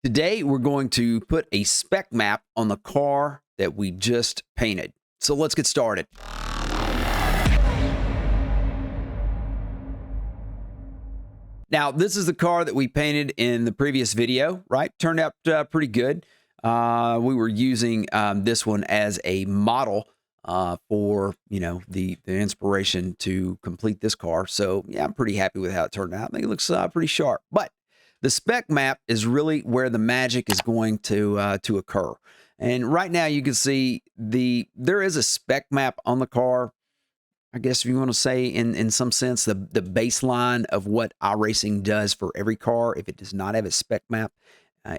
Today, we're going to put a spec map on the car that we just painted. So let's get started. Now, this is the car that we painted in the previous video, right? Turned out pretty good. We were using this one as a model for, the inspiration to complete this car. So, yeah, I'm pretty happy with how it turned out. I think it looks pretty sharp. But the spec map is really where the magic is going to occur. And right now you can see there is a spec map on the car. I guess if you want to say in some sense, the baseline of what iRacing does for every car, if it does not have a spec map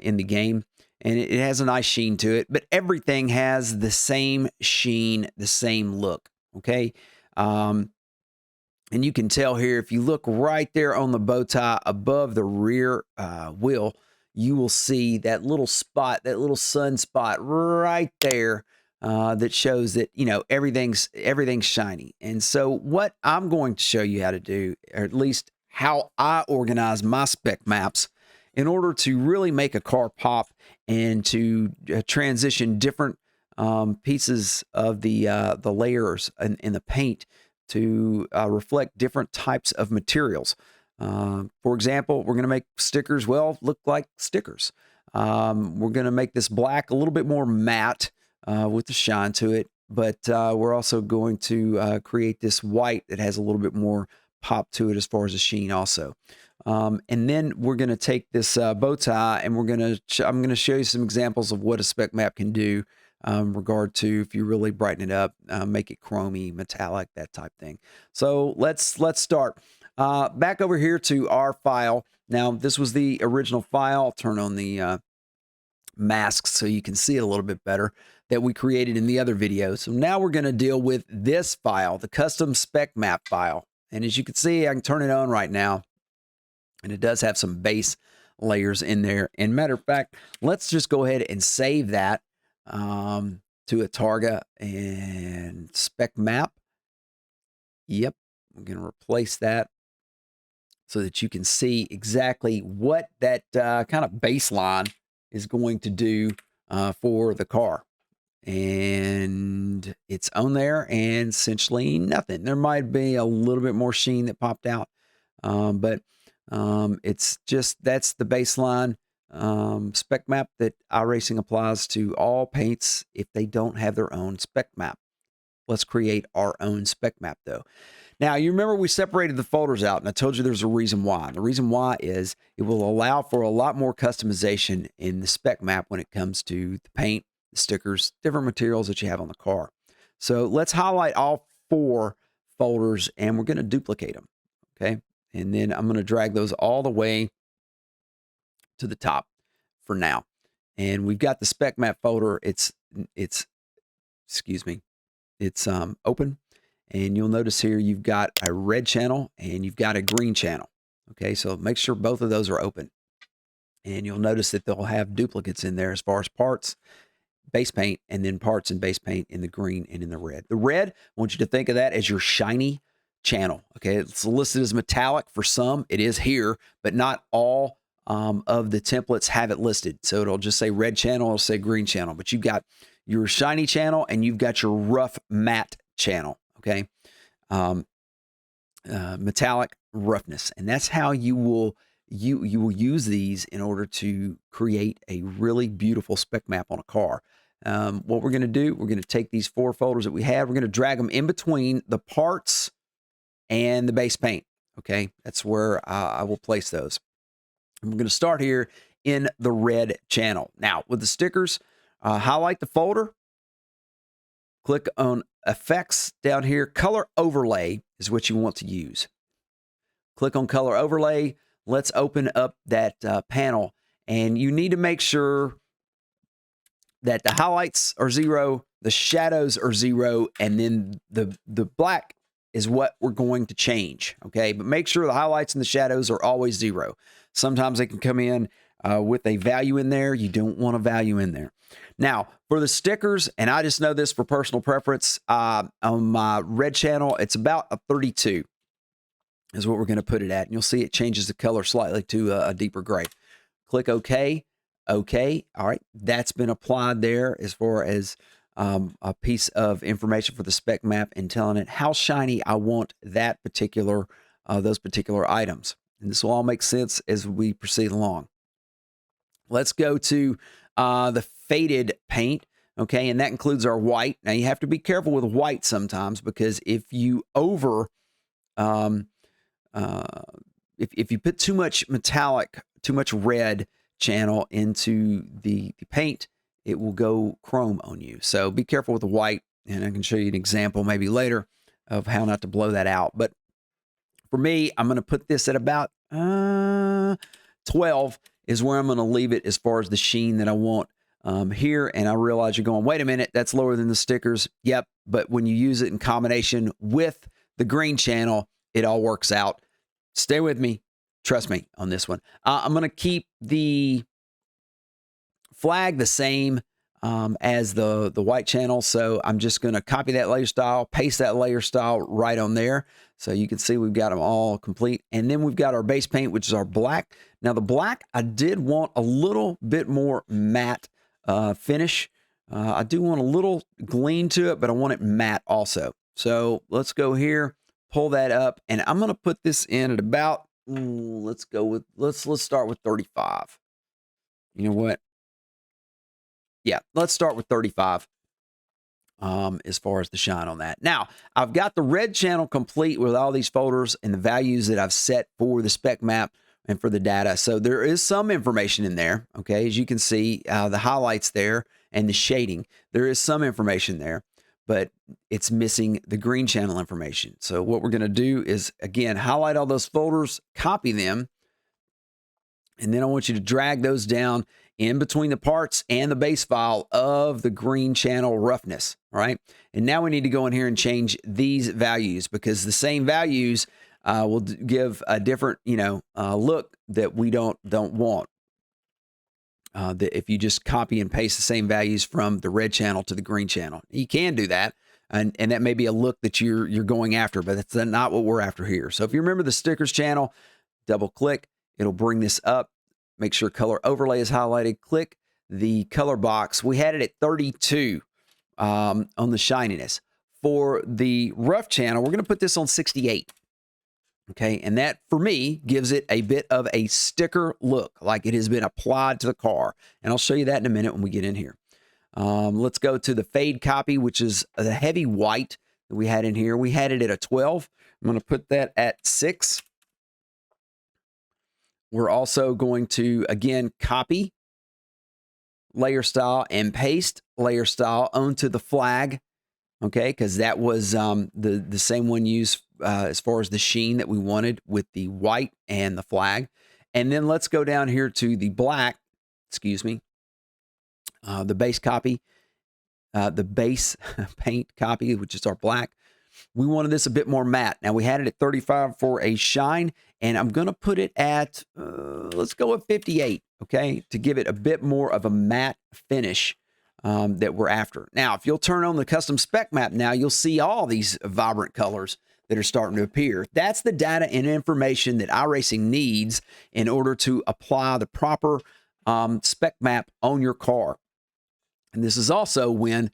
in the game. And it has a nice sheen to it, but everything has the same sheen, the same look, okay? And you can tell here, if you look right there on the bow tie above the rear wheel, you will see that little spot, that little sun spot right there that shows that, everything's shiny. And so what I'm going to show you how to do, or at least how I organize my spec maps in order to really make a car pop and to transition different pieces of the layers in the paint to reflect different types of materials. For example, we're going to make stickers, look like stickers. We're going to make this black a little bit more matte with the shine to it, but we're also going to create this white that has a little bit more pop to it as far as the sheen also. And then we're going to take this bow tie and I'm going to show you some examples of what a spec map can do. Regard to if you really brighten it up, make it chromy, metallic, that type thing. So let's start. Back over here to our file. Now, this was the original file. I'll turn on the masks so you can see it a little bit better that we created in the other video. So now we're going to deal with this file, the custom spec map file. And as you can see, I can turn it on right now. And it does have some base layers in there. And matter of fact, let's just go ahead and save that to a Targa and spec map. Yep, I'm going to replace that so that you can see exactly what that kind of baseline is going to do for the car. And it's on there and essentially nothing. There might be a little bit more sheen that popped out, but it's just, that's the baseline spec map that iRacing applies to all paints if they don't have their own spec map. Let's create our own spec map though. Now, you remember we separated the folders out and I told you there's a reason why. The reason why is it will allow for a lot more customization in the spec map when it comes to the paint, the stickers, different materials that you have on the car. So let's highlight all 4 folders and we're going to duplicate them. Okay. And then I'm going to drag those all the way to the top for now. And we've got the spec map folder. It's open. And you'll notice here you've got a red channel and you've got a green channel. Okay, so make sure both of those are open. And you'll notice that they'll have duplicates in there as far as parts, base paint, and then parts and base paint in the green and in the red. The red, I want you to think of that as your shiny channel. Okay, it's listed as metallic for some. It is here, but not all of the templates have it listed. So it'll just say red channel, it'll say green channel, but you've got your shiny channel and you've got your rough matte channel. Okay, metallic roughness, and that's how you will use these in order to create a really beautiful spec map on a car. What we're going to do, we're going to take these 4 folders that we have, we're going to drag them in between the parts and the base paint. Okay, that's where I will place those. And we're going to start here in the red channel. Now, with the stickers, highlight the folder, click on effects down here. Color overlay is what you want to use. Click on color overlay. Let's open up that panel, and you need to make sure that the highlights are 0, the shadows are 0, and then the black is what we're going to change. Okay, but make sure the highlights and the shadows are always 0. Sometimes they can come in with a value in there. You don't want a value in there. Now, for the stickers, and I just know this for personal preference, on my red channel, it's about a 32 is what we're going to put it at. And you'll see it changes the color slightly to a deeper gray. Click OK. Okay, all right, that's been applied there as far as a piece of information for the spec map and telling it how shiny I want that particular those particular items. And this will all make sense as we proceed along. Let's go to the faded paint. Okay, and that includes our white. Now you have to be careful with white sometimes, because if you um, uh, if you put too much metallic, too much red channel into the paint, it will go chrome on you. So be careful with the white, and I can show you an example maybe later of how not to blow that out. But for me, I'm going to put this at about 12 is where I'm going to leave it as far as the sheen that I want here. And I realize you're going, wait a minute, that's lower than the stickers. Yep. But when you use it in combination with the green channel, it all works out. Stay with me. Trust me on this one. I'm going to keep the flag the same as the white channel. So I'm just going to copy that layer style, paste that layer style right on there. So you can see we've got them all complete. And then we've got our base paint, which is our black. Now the black, I did want a little bit more matte finish. I do want a little gleam to it, but I want it matte also. So let's go here, pull that up, and I'm going to put this in at about, let's start with 35. You know what? Yeah, let's start with 35 as far as the shine on that. Now, I've got the red channel complete with all these folders and the values that I've set for the spec map and for the data. So there is some information in there, okay? As you can see, the highlights there and the shading, there is some information there, but it's missing the green channel information. So what we're going to do is, again, highlight all those folders, copy them, and then I want you to drag those down in between the parts and the base file of the green channel roughness. All right. And now we need to go in here and change these values, because the same values will give a different, look that we don't want. That if you just copy and paste the same values from the red channel to the green channel, you can do that. And that may be a look that you're going after, but that's not what we're after here. So if you remember the stickers channel, double click, it'll bring this up. Make sure color overlay is highlighted. Click the color box. We had it at 32 on the shininess. For the rough channel, we're going to put this on 68. Okay, and that for me gives it a bit of a sticker look, like it has been applied to the car. And I'll show you that in a minute when we get in here. Let's go to the fade copy, which is the heavy white that we had in here. We had it at a 12. I'm going to put that at 6. We're also going to, again, copy layer style and paste layer style onto the flag, okay, because that was the same one used as far as the sheen that we wanted with the white and the flag. And then let's go down here to the black, the base copy, the base paint copy, which is our black. We wanted this a bit more matte. Now, we had it at 35 for a shine, and I'm going to put it at, let's go with 58, okay, to give it a bit more of a matte finish that we're after. Now, if you'll turn on the custom spec map now, you'll see all these vibrant colors that are starting to appear. That's the data and information that iRacing needs in order to apply the proper spec map on your car. And this is also when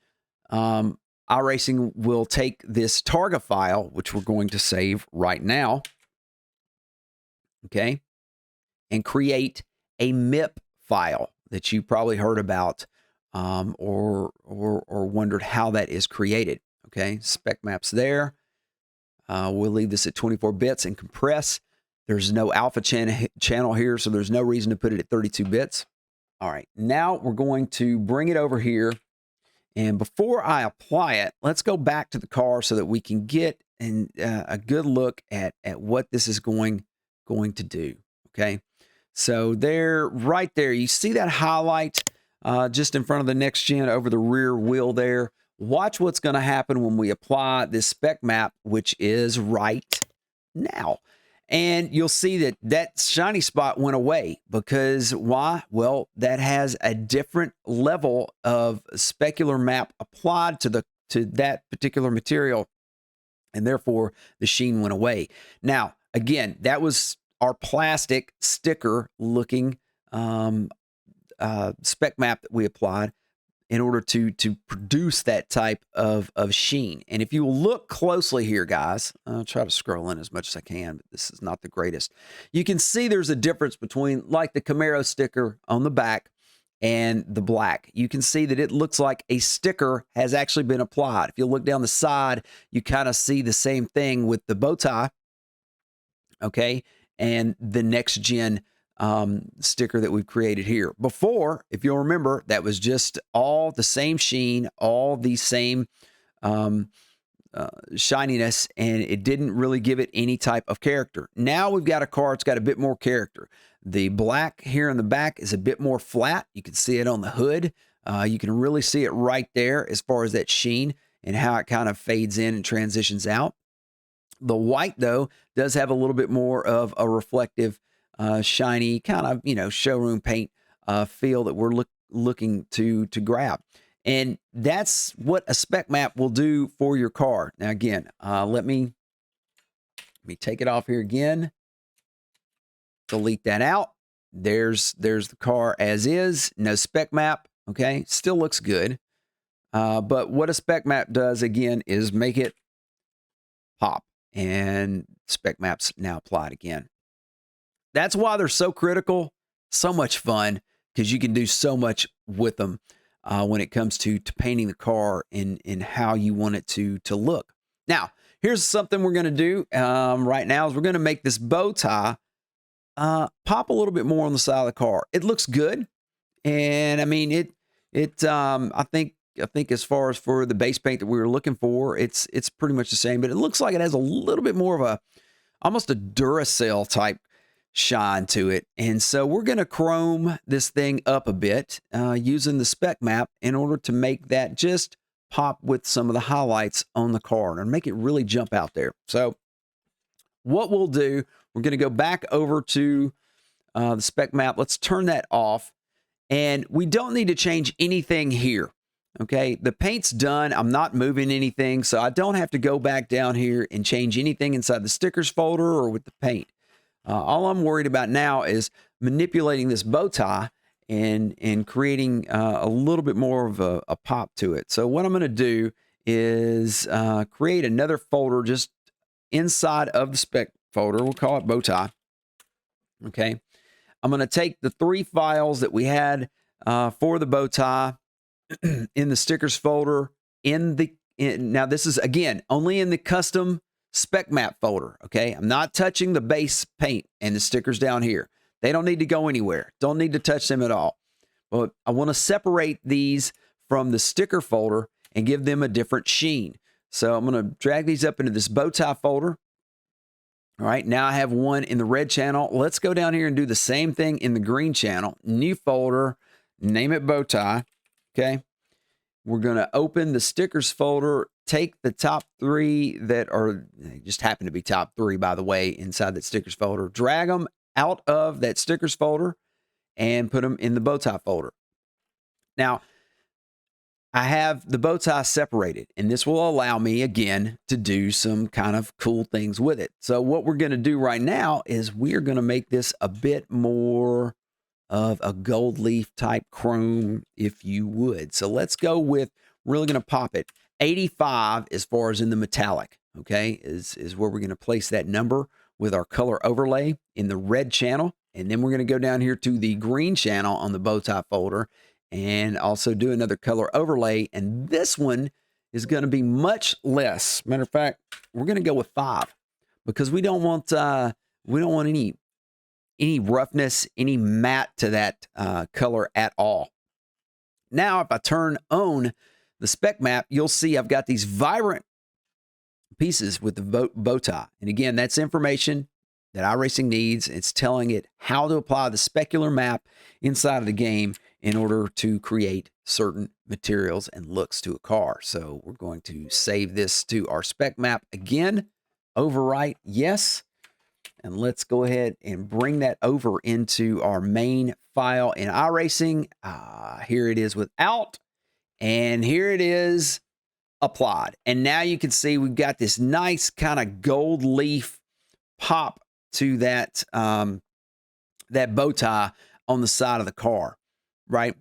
iRacing will take this Targa file, which we're going to save right now, okay, and create a MIP file that you probably heard about or wondered how that is created, okay? Spec Map's there. We'll leave this at 24 bits and compress. There's no alpha channel here, so there's no reason to put it at 32 bits. All right, now we're going to bring it over here. And before I apply it, let's go back to the car so that we can get a good look at what this is going to do, okay? So right there, you see that highlight just in front of the next gen over the rear wheel there. Watch what's going to happen when we apply this spec map, which is right now. And you'll see that shiny spot went away, because why? Well, that has a different level of specular map applied to that particular material, and therefore the sheen went away. Now, again, that was our plastic sticker looking spec map that we applied in order to produce that type of sheen. And if you will look closely here, guys, I'll try to scroll in as much as I can, but this is not the greatest. You can see there's a difference between like the Camaro sticker on the back and the black. You can see that it looks like a sticker has actually been applied. If you look down the side, you kind of see the same thing with the bow tie, okay, and the next gen sticker that we've created here. Before, if you'll remember, that was just all the same sheen, all the same shininess, and it didn't really give it any type of character. Now we've got a car, it's got a bit more character. The black here in the back is a bit more flat. You can see it on the hood. You can really see it right there as far as that sheen and how it kind of fades in and transitions out. The white, though, does have a little bit more of a reflective shiny kind of, you know, showroom paint feel that we're looking to grab. And that's what a spec map will do for your car. Now, again, let me take it off here again. Delete that out. There's the car as is. No spec map. Okay, still looks good. But what a spec map does, again, is make it pop. And spec maps now applied again. That's why they're so critical, so much fun, because you can do so much with them when it comes to painting the car in how you want it to look. Now, here's something we're going to do right now is we're going to make this bow tie pop a little bit more on the side of the car. It looks good, and I mean I think as far as for the base paint that we were looking for, it's pretty much the same, but it looks like it has a little bit more of almost a Duracell type shine to it. And so we're going to chrome this thing up a bit using the spec map in order to make that just pop with some of the highlights on the car and make it really jump out there. So what we'll do, we're going to go back over to the spec map. Let's turn that off, and we don't need to change anything here. Okay, the paint's done. I'm not moving anything, so I don't have to go back down here and change anything inside the stickers folder or with the paint. All I'm worried about now is manipulating this bow tie and creating a little bit more of a pop to it. So what I'm going to do is create another folder just inside of the spec folder. We'll call it bow tie. Okay, I'm going to take the 3 files that we had for the bow tie in the stickers folder now this is again only in the custom spec map folder. Okay, I'm not touching the base paint and the stickers down here. They don't need to go anywhere. Don't need to touch them at all. But I want to separate these from the sticker folder and give them a different sheen. So I'm going to drag these up into this bow tie folder. All right, now I have one in the red channel. Let's go down here and do the same thing in the green channel. New folder, name it bow tie. Okay, we're going to open the stickers folder, take the top 3 that are, they just happen to be top 3, by the way, inside that stickers folder, drag them out of that stickers folder and put them in the bow tie folder. Now, I have the bow tie separated, and this will allow me, again, to do some kind of cool things with it. So what we're going to do right now is we're going to make this a bit more of a gold leaf type chrome, if you would. So let's go with, really going to pop it. 85 as far as in the metallic, okay, is where we're going to place that number with our color overlay in the red channel. And then we're going to go down here to the green channel on the bow tie folder and also do another color overlay. And this one is going to be much less. Matter of fact, we're going to go with 5 because we don't want any roughness, any matte to that color at all. Now, if I turn on the spec map, you'll see I've got these vibrant pieces with the bow tie. And again, that's information that iRacing needs. It's telling it how to apply the specular map inside of the game in order to create certain materials and looks to a car. So we're going to save this to our spec map again, overwrite, yes. And let's go ahead and bring that over into our main file in iRacing. Here it is without, and here it is applied. And now you can see we've got this nice kind of gold leaf pop to that, that bow tie on the side of the car. right?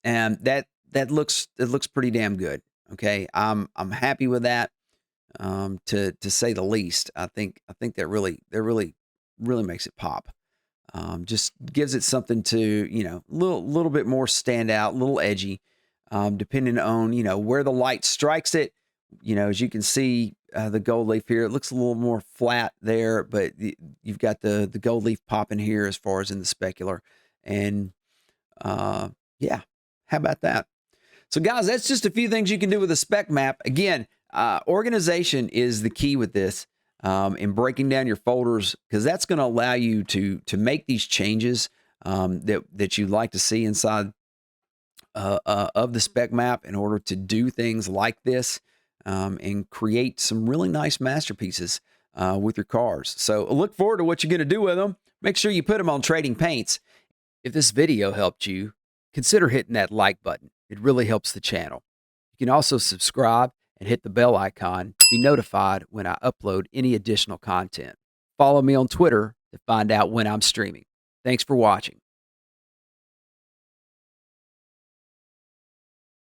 And that looks pretty damn good. Okay, I'm happy with that, to say the least. I think that really makes it pop. Just gives it something to, little bit more standout, a little edgy, depending on, where the light strikes it. As you can see, the gold leaf here, it looks a little more flat there, but you've got the gold leaf popping here as far as in the specular. And yeah, how about that? So, guys, that's just a few things you can do with a spec map. Again, organization is the key with this, in breaking down your folders, because that's going to allow you to make these changes, that you'd like to see inside of the spec map in order to do things like this, and create some really nice masterpieces with your cars. So, I look forward to what you're going to do with them. Make sure you put them on Trading Paints. If this video helped you, consider hitting that like button. It really helps the channel. You can also subscribe and hit the bell icon to be notified when I upload any additional content. Follow me on Twitter to find out when I'm streaming. Thanks for watching.